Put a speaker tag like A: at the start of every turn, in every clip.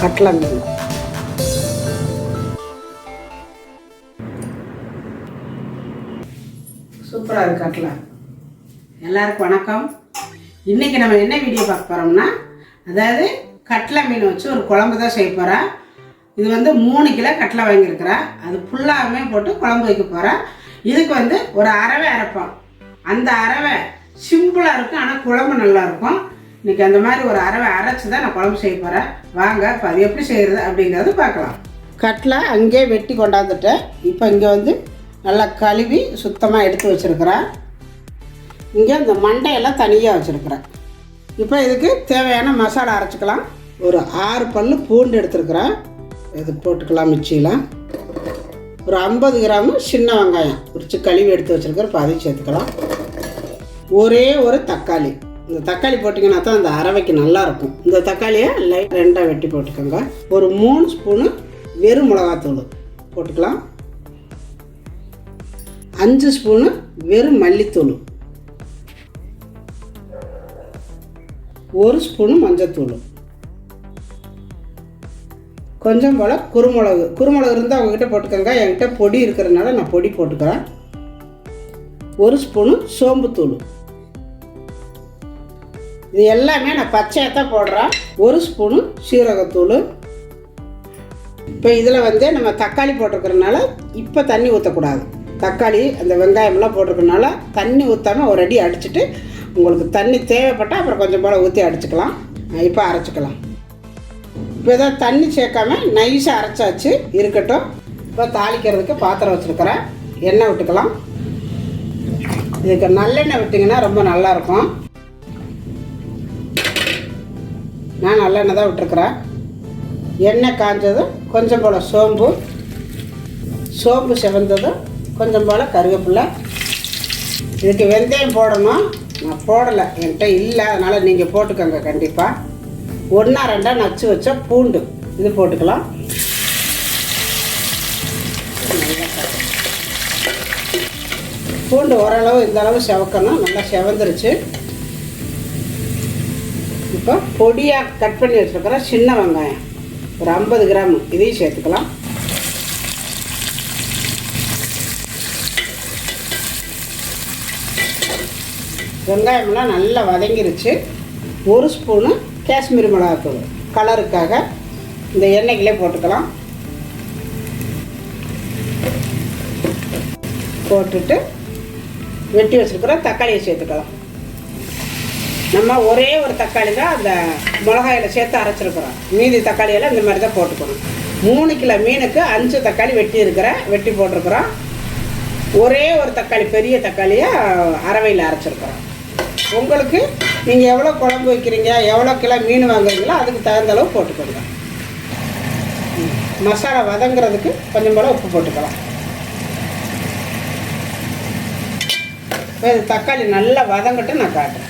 A: கட்லா மீன். சூப்பராக இருக்குது கட்லா. எல்லாருக்கும் வணக்கம். இன்றைக்கி நம்ம என்ன வீடியோ பார்க்க போகிறோம்னா, அதாவது கட்லா மீன் வச்சு ஒரு குழம்பு தான் செய்ய போகிறேன். இது வந்து 3 கிலோ கட்லா வாங்கியிருக்கிறேன். அது ஃபுல்லாகவே போட்டு குழம்பு வைக்க போகிறேன். இதுக்கு வந்து ஒரு அரவை அரைப்போம். அந்த அரவை சிம்பிளாக இருக்கும், ஆனால் குழம்பு நல்லாயிருக்கும். இன்றைக்கி அந்த மாதிரி ஒரு அரவை அரைச்சி தான் நான் குழம்பு செய்ய போகிறேன். வாங்க இப்போ அது எப்படி செய்கிறது அப்படிங்கிறது பார்க்கலாம். கட்லா அங்கேயே வெட்டி கொண்டாந்துட்டேன். இப்போ இங்கே வந்து நல்லா கழுவி சுத்தமாக எடுத்து வச்சுருக்கிறேன். இங்கே இந்த மண்டையெல்லாம் தனியாக வச்சுருக்கிறேன். இப்போ இதுக்கு தேவையான மசாலா அரைச்சிக்கலாம். ஒரு 6 பல் பூண்டு எடுத்துருக்குறேன். இது போட்டுக்கலாம். மிக்சியில் ஒரு 50 கிராமு சின்ன வெங்காயம் உரித்து கழுவி எடுத்து வச்சுருக்கிறேன். இப்போ அதையும் சேர்த்துக்கலாம். ஒரே ஒரு தக்காளி. இந்த தக்காளி போட்டிங்கன்னா தான் அந்த அரவைக்கு நல்லாயிருக்கும். இந்த தக்காளியை லைட் 2ஆக வெட்டி போட்டுக்கோங்க. ஒரு 3 ஸ்பூனு வெறும் மிளகாத்தூள் போட்டுக்கலாம். 5 ஸ்பூனு வெறும் மல்லித்தூள், 1 ஸ்பூனு மஞ்சத்தூள், கொஞ்சம் போல் குருமிளகு இருந்தால் அவங்ககிட்ட போட்டுக்கோங்க. என்கிட்ட பொடி இருக்கிறதுனால நான் பொடி போட்டுக்கிறேன். 1 ஸ்பூனு சோம்புத்தூள். இது எல்லாமே நான் பச்சையாக தான் போடுறேன். 1 ஸ்பூனு சீரகத்தூள். இப்போ இதில் வந்து நம்ம தக்காளி போட்டிருக்கிறதுனால இப்போ தண்ணி ஊற்றக்கூடாது. தக்காளி அந்த வெங்காயம்லாம் போட்டிருக்கனால தண்ணி ஊற்றாமல் ஒரு அடி அடிச்சுட்டு, உங்களுக்கு தண்ணி தேவைப்பட்டால் அப்புறம் கொஞ்சம் போல் ஊற்றி அடிச்சுக்கலாம். இப்போ அரைச்சிக்கலாம். இப்போ எதாவது தண்ணி சேர்க்காம நைஸாக அரைச்சாச்சு இருக்கட்டும். இப்போ தாளிக்கிறதுக்கு பாத்திரம் வச்சுருக்கிறேன். எண்ணெய் விட்டுக்கலாம். இதுக்கு நல்லெண்ணெய் விட்டிங்கன்னா ரொம்ப நல்லாயிருக்கும். நான் நல்லெண்ணெய் தான் விட்டுருக்குறேன். எண்ணெய் காஞ்சதும் கொஞ்சம் போல் சோம்பு செவந்ததும் கொஞ்சம் போல் கருவேப்பிலை. இதுக்கு வெந்தயம் போடணும். நான் போடலை, என்கிட்ட இல்லை, அதனால் நீங்கள் போட்டுக்கோங்க. கண்டிப்பாக 1-2 நச்சு வச்ச பூண்டு இது போட்டுக்கலாம். பூண்டு ஓரளவு இந்த அளவு செவக்கணும். நல்லா செவந்துருச்சு. இப்போ பொடியாக கட் பண்ணி வச்சுருக்கிற சின்ன வெங்காயம் ஒரு 50 கிராம் இதையும் சேர்த்துக்கலாம். வெங்காயமெல்லாம் நல்லா வதங்கிருச்சு. 1 ஸ்பூனு காஷ்மீரி மிளகாத்தூள் கலருக்காக இந்த எண்ணெய்களே போட்டுக்கலாம். போட்டுட்டு வெட்டி வச்சுருக்கிற தக்காளியை சேர்த்துக்கலாம். நம்ம ஒரே ஒரு தக்காளி தான் அந்த மிளகாயில் சேர்த்து அரைச்சிருக்கிறோம். மீதி தக்காளியெல்லாம் இந்த மாதிரி தான் போட்டுக்கணும். 3 கிலோ மீனுக்கு 5 தக்காளி வெட்டி போட்டிருக்கிறோம். ஒரே ஒரு தக்காளி, பெரிய தக்காளியை அரவையில் அரைச்சிருக்கிறோம். உங்களுக்கு நீங்கள் எவ்வளோ குழம்பு வைக்கிறீங்க, எவ்வளோ கிலோ மீன் வாங்குறீங்களோ அதுக்கு தகுந்த அளவு போட்டுக்கோங்க. மசாலா வதங்கிறதுக்கு கொஞ்சம் போல் உப்பு போட்டுக்கலாம். இப்போ இது தக்காளி நல்லா வதங்கட்டு நான் காட்டுறேன்.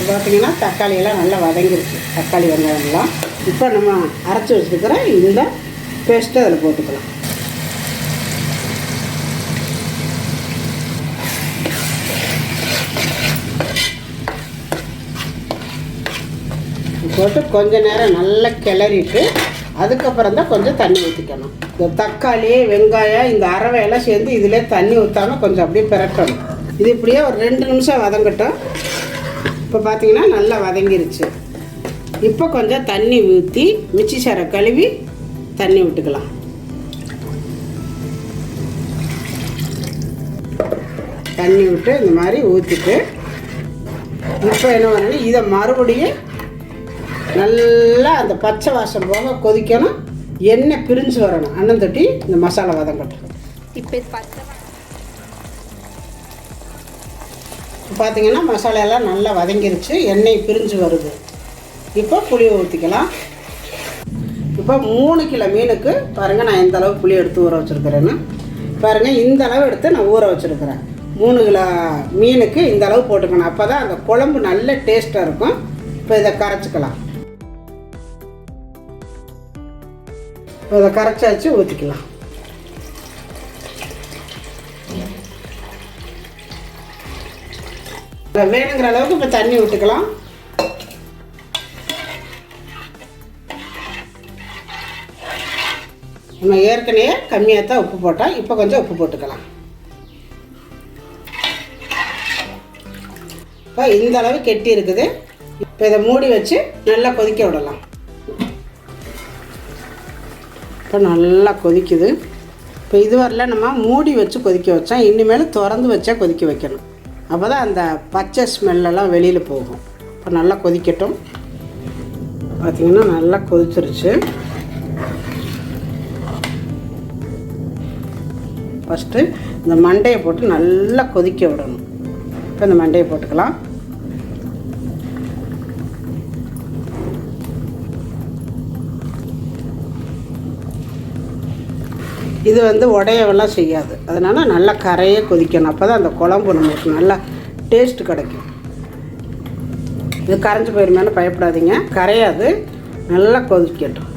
A: பார்த்தீங்கன்னா தக்காளியெல்லாம் நல்லா வதங்கிருச்சு. தக்காளி வெங்காயம்லாம் இப்போ நம்ம அரைச்சி வச்சுருக்கிற இந்த பேஸ்ட்டை அதில் போட்டுக்கலாம். போட்டு கொஞ்சம் நேரம் நல்லா கிளறிட்டு அதுக்கப்புறம் தான் கொஞ்சம் தண்ணி ஊற்றிக்கணும். இந்த தக்காளி வெங்காயம் இந்த அரவையெல்லாம் சேர்ந்து இதிலே தண்ணி ஊற்றாமல் கொஞ்சம் அப்படியே பிரட்டணும். இது இப்படியே ஒரு 2 நிமிஷம் வதங்கட்டும். இப்போ பார்த்தீங்கன்னா நல்லா வதங்கிருச்சு. இப்போ கொஞ்சம் தண்ணி ஊற்றி மிச்சி சாரை கழுவி தண்ணி விட்டுக்கலாம். தண்ணி விட்டு இந்த மாதிரி ஊற்றிட்டு இப்போ என்ன பண்ணணும், இதை மறுபடியும் நல்லா அந்த பச்சை வாசம் போக கொதிக்கணும். எண்ணெய் பிரிஞ்சு வரணும். அண்ணன் தொட்டி இந்த மசாலா வதங்கட்டும். இப்போ பார்த்தீங்கன்னா மசாலாலாம் நல்லா வதங்கிருச்சு. எண்ணெய் பிரிஞ்சு வருது. இப்போ புளியை ஊற்றிக்கலாம். இப்போ 3 கிலோ மீனுக்கு பாருங்கள் நான் எந்த அளவு புளி எடுத்து ஊற வச்சுருக்கிறேன்னு பாருங்கள். இந்த அளவு எடுத்து நான் ஊற வச்சுருக்கிறேன். 3 கிலோ மீனுக்கு இந்த அளவு போட்டுக்கணும். அப்போ தான் அந்த குழம்பு நல்ல டேஸ்ட்டாக இருக்கும். இப்போ இதை கரைச்சிக்கலாம். இதை கரைச்சாச்சு ஊற்றிக்கலாம். வேணுங்கிற அளவுக்கு இப்போ தண்ணி விட்டுக்கலாம். நம்ம ஏற்கனவே கம்மியாக தான் உப்பு போட்டோம், இப்போ கொஞ்சம் உப்பு போட்டுக்கலாம். இப்போ இந்த அளவு கெட்டி இருக்குது. இப்போ இதை மூடி வச்சு நல்லா கொதிக்க விடலாம். இப்போ நல்லா கொதிக்குது. இப்போ இதுவரையில் நம்ம மூடி வச்சு கொதிக்க வச்சோம், இனிமேல் திறந்து வச்சா கொதிக்க வைக்கணும். அப்போ தான் அந்த பச்சை ஸ்மெல்லெல்லாம் வெளியில் போகும். இப்போ நல்லா கொதிக்கட்டும். பார்த்திங்கன்னா நல்லா கொதிச்சிருச்சு. ஃபஸ்ட்டு இந்த மண்டையை போட்டு நல்லா கொதிக்க விடணும். இப்போ இந்த மண்டையை போட்டுக்கலாம். இது வந்து உடையவெல்லாம் செய்யாது, அதனால் நல்லா கரையே கொதிக்கணும். அப்போ தான் அந்த குழம்பு நம்மளுக்கு நல்லா டேஸ்ட்டு கிடைக்கும். இது கரைஞ்சி போயிருமேனு பயப்படாதீங்க, கரையாது. நல்லா கொதிக்கட்டும்,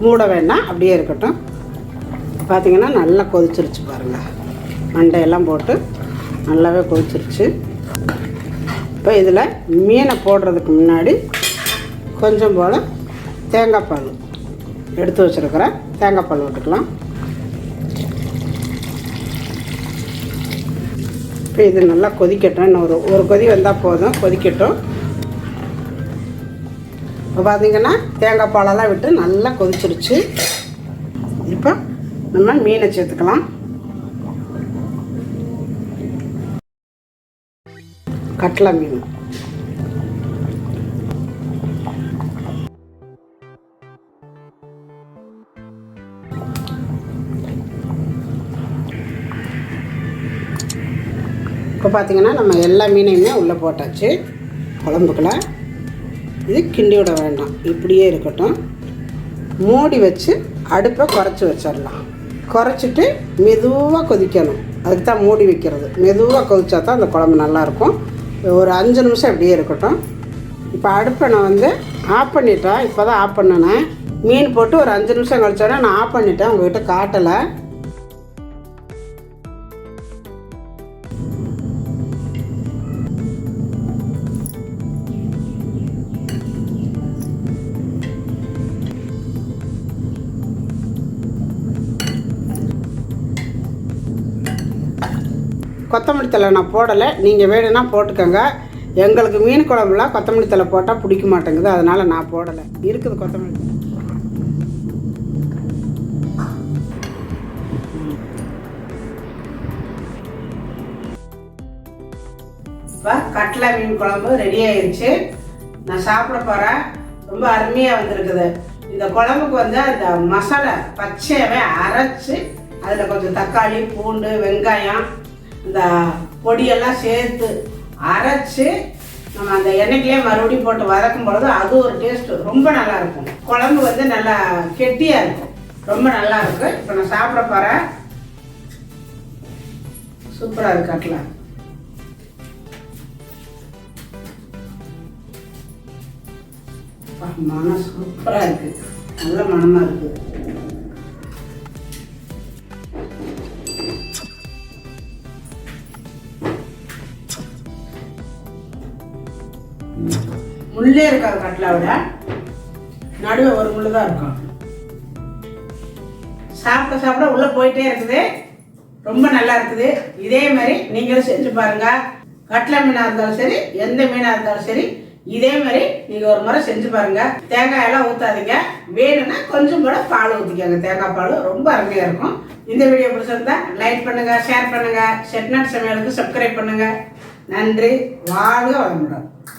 A: மூட வேண்டாம், அப்படியே இருக்கட்டும். பார்த்திங்கன்னா நல்லா கொதிச்சிருச்சு பாருங்கள். மண்டையெல்லாம் போட்டு நல்லாவே கொதிச்சிருச்சு. இப்போ இதில் மீனை போடுறதுக்கு முன்னாடி கொஞ்சம் போல் தேங்காய் பால் எடுத்து வச்சுருக்கிறேன், தேங்காய் பால் விட்டுக்கலாம். இப்போ இது நல்லா கொதிக்கட்டும். இன்னும் ஒரு கொதி வந்தால் போதும், கொதிக்கட்டும். இப்போ பார்த்திங்கன்னா தேங்காய் பாலெல்லாம் விட்டு நல்லா கொதிச்சிருச்சு. இப்போ நம்ம மீனை சேர்த்துக்கலாம். கட்லா மீன். இப்போ பார்த்திங்கன்னா நம்ம எல்லா மீனையுமே உள்ளே போட்டாச்சு குழம்புக்குள்ள. இது கிண்டி விட வேண்டாம், இப்படியே இருக்கட்டும். மூடி வச்சு அடுப்பை குறைச்சி வச்சிடலாம். குறைச்சிட்டு மெதுவாக கொதிக்கணும், அதுக்கு தான் மூடி வைக்கிறது. மெதுவாக கொதிச்சா தான் அந்த குழம்பு நல்லாயிருக்கும். ஒரு 5 நிமிஷம் அப்படியே இருக்கட்டும். இப்போ அடுப்பை நான் வந்து ஆஃப் பண்ணிட்டேன். இப்போ தான் ஆஃப் பண்ணினேன். மீன் போட்டு ஒரு 5 நிமிஷம் கழிச்சோன்னே நான் ஆஃப் பண்ணிட்டேன், உங்கள்கிட்ட காட்டலை. கொத்தமல்லி தழை நான் போடலை, நீங்கள் வேணும்னா போட்டுக்கோங்க. எங்களுக்கு மீன் குழம்புல கொத்தமல்லி தழை போட்டால் பிடிக்க மாட்டேங்குது, அதனால் நான் போடலை. இருக்குது கொத்தமல்லி. இப்போ கட்லா மீன் குழம்பு ரெடி ஆயிடுச்சு. நான் சாப்பிட போகிறேன். ரொம்ப அருமையாக வந்திருக்குது. இந்த குழம்புக்கு வந்து அந்த மசாலா பச்சையவே அரைச்சி அதில் கொஞ்சம் தக்காளி, பூண்டு, வெங்காயம், இந்த பொடியெல்லாம் சேர்த்து அரைச்சி நம்ம அந்த எண்ணெய்க்கிலே மறுபடியும் போட்டு வதக்கும் பொழுது அது ஒரு டேஸ்ட்டு ரொம்ப நல்லாயிருக்கும். குழம்பு வந்து நல்லா கெட்டியாக இருக்கும், ரொம்ப நல்லா இருக்கு. இப்போ நான் சாப்பிட போகிறேன். சூப்பராக இருக்கு கட்லா. மனம் சூப்பராக இருக்குது, நல்ல மனமாக இருக்குது. முள்ளே இருக்காது கட்லாவோட, நடுவில் ஒரு முள்ளு தான் இருக்கும். சாப்பிட சாப்பிட உள்ளே போயிட்டே இருக்குது, ரொம்ப நல்லா இருக்குது. இதே மாதிரி நீங்களும் செஞ்சு பாருங்க. கட்லா மீனாக இருந்தாலும் சரி, எந்த மீனாக இருந்தாலும் சரி, இதே மாதிரி நீங்கள் ஒரு முறை செஞ்சு பாருங்க. தேங்காயெல்லாம் ஊற்றாதீங்க, வேணும்னா கொஞ்சம் கூட பால் ஊற்றிக்கோங்க. தேங்காய் பால் ரொம்ப அருமையாக இருக்கும். இந்த வீடியோ பிடிச்சிருந்தா லைக் பண்ணுங்க, ஷேர் பண்ணுங்க, செட்நாட் சமையலுக்கு சப்ஸ்கிரைப் பண்ணுங்க. நன்றி, வாழ்க வளமுடன்.